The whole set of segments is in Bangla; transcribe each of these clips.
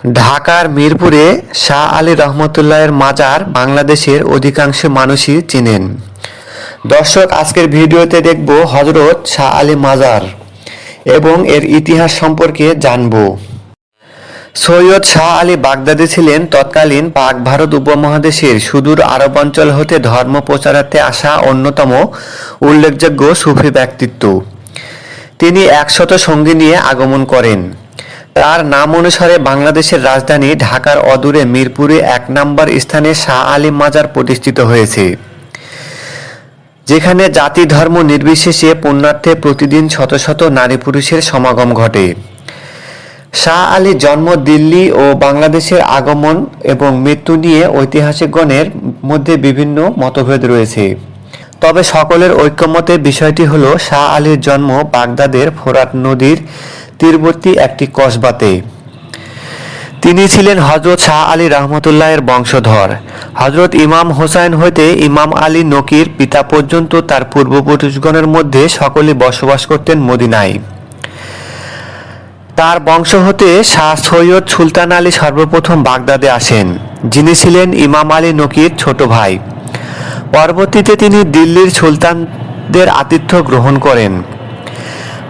ঢাকার মিরপুরে শাহ আলী রহমতুল্লাহের মাজার বাংলাদেশের অধিকাংশ মানুষই চেনেন। দর্শক, আজকের ভিডিওতে দেখব হযরত শাহ আলী মাজার এবং এর ইতিহাস সম্পর্কে জানব। সৈয়দ শাহ আলী বাগদাদী ছিলেন তৎকালীন পাক ভারত উপমহাদেশের সুদূর আরব অঞ্চল হতে ধর্ম প্রচারার্থে আসা অন্যতম উল্লেখযোগ্য সুফি ব্যক্তিত্ব। তিনি 100 সঙ্গী নিয়ে আগমন করেন। তার নাম অনুসারে বাংলাদেশের রাজধানী ঢাকার অদূরে মিরপুরে 1 নম্বর স্থানে শাহ আলী মাজার প্রতিষ্ঠিত হয়েছে, যেখানে জাতি ধর্ম নির্বিশেষে পুণ্যার্থে প্রতিদিন শত শত নারী পুরুষের সমাগম ঘটে। শাহ আলীর জন্ম দিল্লি ও বাংলাদেশের আগমন এবং মৃত্যু নিয়ে ঐতিহাসিকগণের মধ্যে বিভিন্ন মতভেদ রয়েছে, তবে সকলের ঐকমত্যে বিষয়টি হল শাহ আলীর জন্ম বাগদাদের ফোরাত নদীর তীরবর্তী একটি কসবাতে। তিনি ছিলেন হযরত শাহ আলী রহমতুল্লাহের বংশধর। হযরত ইমাম হোসাইন হইতে ইমাম আলী নকির পিতা পর্যন্ত তার পূর্বপুরুষগণের মধ্যে সকলে বসবাস করতেন মদিনায়। তার বংশ হতে শাহ সৈয়দ সুলতান আলী সর্বপ্রথম বাগদাদে আসেন, যিনি ছিলেন ইমাম আলী নকির ছোট ভাই। পরবর্তীতে তিনি দিল্লির সুলতানদের আতিথ্য গ্রহণ করেন।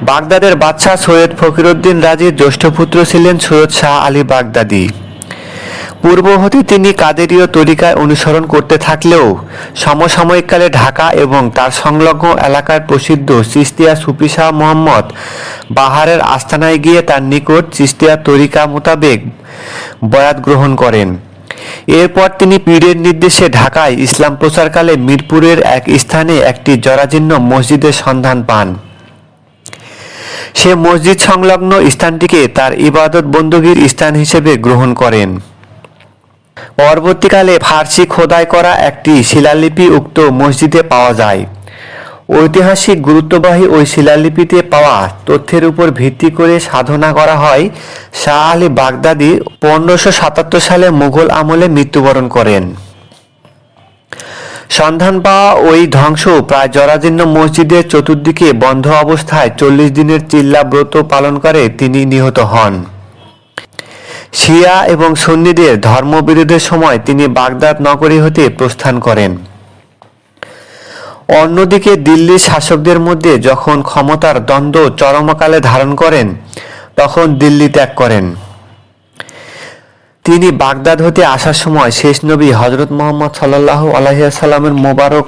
বাগদাদের বাদশাহ সৈয়দ ফকিরউদ্দিন রাজির জ্যেষ্ঠ পুত্র ছিলেন সৈয়দ শাহ আলী বাগদাদী। পূর্ব হতে তিনি কাদেরীয় তরিকায় অনুসরণ করতে থাকলেও সমসাময়িককালে ঢাকা এবং তার সংলগ্ন এলাকার প্রসিদ্ধ চিশতিয়া সুফি শাহ মোহাম্মদ বাহারের আস্তানায় গিয়ে তার নিকট চিশতিয়া তরিকা মোতাবেক বয়াত গ্রহণ করেন। এরপর তিনি পীরের নির্দেশে ঢাকায় ইসলাম প্রচারকালে মিরপুরের এক স্থানে একটি জরাজীর্ণ মসজিদের সন্ধান পান। সে মসজিদ সংলগ্ন স্থানটিকে তার ইবাদত বন্দীর স্থান হিসেবে গ্রহণ করেন। পরবর্তীকালে ফার্সি খোদাই করা একটি শিলালিপি উক্ত মসজিদে পাওয়া যায়। ঐতিহাসিক গুরুত্ববাহী ওই শিলালিপিতে পাওয়া তথ্যের উপর ভিত্তি করে সাধনা করা হয় শাহ আলী বাগদাদী 1577 সালে মুঘল আমলে মৃত্যুবরণ করেন। সন্ধান পাওয়া ওই ধ্বংস প্রায় জরাজীর্ণ মসজিদের চতুর্দিকে বন্ধ অবস্থায় 40 দিনের চিল্লা ব্রত পালন করে তিনি নিহত হন। শিয়া এবং সুন্নিদের ধর্মবিরোধের সময় তিনি বাগদাদ নগরী হতে প্রস্থান করেন। অন্যদিকে দিল্লির শাসকদের মধ্যে যখন ক্ষমতার দ্বন্দ্ব চরমকালে ধারণ করেন, তখন দিল্লি ত্যাগ করেন। তিনি বাগদাদ হতে আসার সময় শেষ নবী হযরত মুহাম্মদ সাল্লাল্লাহু আলাইহি ওয়াসাল্লামের মোবারক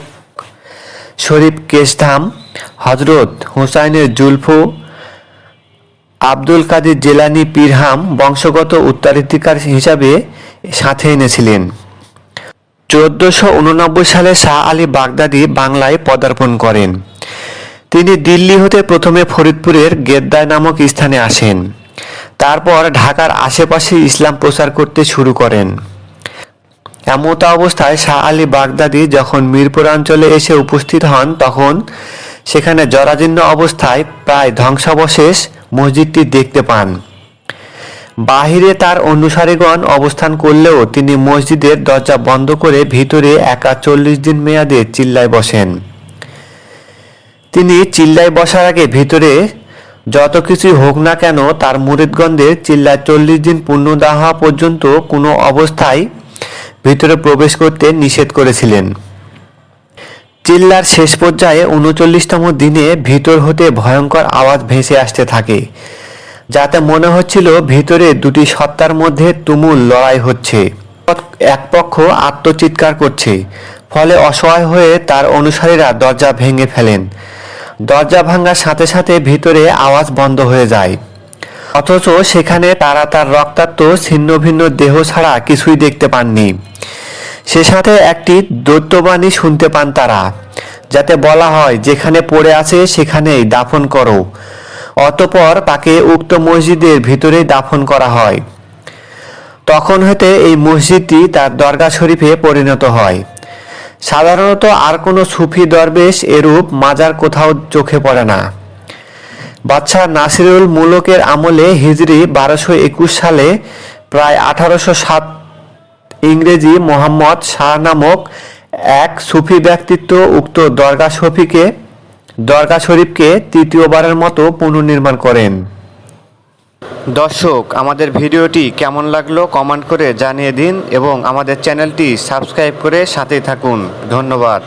শরীফ কেশধাম, হযরত হুসাইনের জুলফু, আব্দুল কাদির জেলানী পীরহাম বংশগত উত্তরাধিকার হিসাবে সাথে এনেছিলেন। 1489 সালে শাহ আলী বাগদাদী বাংলায় পদার্পণ করেন। তিনি দিল্লি হতে প্রথমে ফরিদপুরের গেদ্দায় নামক স্থানে আসেন। তারপর ঢাকার আশেপাশে ইসলাম প্রচার করতে শুরু করেন। এমতা অবস্থায় শাহ আলী বাগদাদী যখন মিরপুর অঞ্চলে এসে উপস্থিত হন, তখন সেখানে জরাজীর্ণ অবস্থায় প্রায় ধ্বংসাবশেষ মসজিদটি দেখতে পান। বাহিরে তার অনুসারীগণ অবস্থান করলেও তিনি মসজিদের দরজা বন্ধ করে ভিতরে একা 40 দিন মেয়াদে চিল্লায় বসেন। তিনি চিল্লায় বসার আগে ভিতরে যত কিছুই হোক না কেন তার মুরিদগণদের চিল্লায় 40 দিন পূর্ণদা হওয়া পর্যন্ত কোনো অবস্থায় ভিতরে প্রবেশ করতে নিষেধ করেছিলেন। চিল্লার শেষ পর্যায়ে 39তম দিনে ভিতর হতে ভয়ঙ্কর আওয়াজ ভেসে আসতে থাকে, যাতে মনে হচ্ছিল ভিতরে দুটি সত্তার মধ্যে তুমুল লড়াই হচ্ছে। এক পক্ষ আত্মচিৎকার করছে, ফলে অসহায় হয়ে তার অনুসারীরা দরজা ভেঙে ফেলেন। দরজা ভাঙার সাথে সাথে ভিতরে আওয়াজ বন্ধ হয়ে যায়, অথচ সেখানে তারা তার রক্তাক্ত ছিন্ন ভিন্ন দেহ ছাড়া কিছুই দেখতে পাননি। সে সাথে একটি দৈত্যবাণী শুনতে পান তারা, যাতে বলা হয়, যেখানে পড়ে আছে সেখানেই দাফন করো। অতঃপর তাকে উক্ত মসজিদের ভিতরেই দাফন করা হয়। তখন হতে এই মসজিদটি তার দরগা শরীফে পরিণত হয়। সাধারণত আর কোনো সুফি দরবেশ এরূপ মাজার কোথাও চোখে পড়ে না। বাদশাহ নাসিরুল মুলকের আমলে হিজরি 1221 সালে প্রায় 1807 ইংরেজি মোহাম্মদ শাহ নামক এক সুফি ব্যক্তিত্ব উক্ত দরগা শরীফকে তৃতীয়বারের মতো পুনর্নির্মাণ করেন। দর্শক, আমাদের ভিডিওটি কেমন লাগলো কমেন্ট করে জানিয়ে দিন এবং আমাদের চ্যানেলটি সাবস্ক্রাইব করে সাথেই থাকুন। ধন্যবাদ।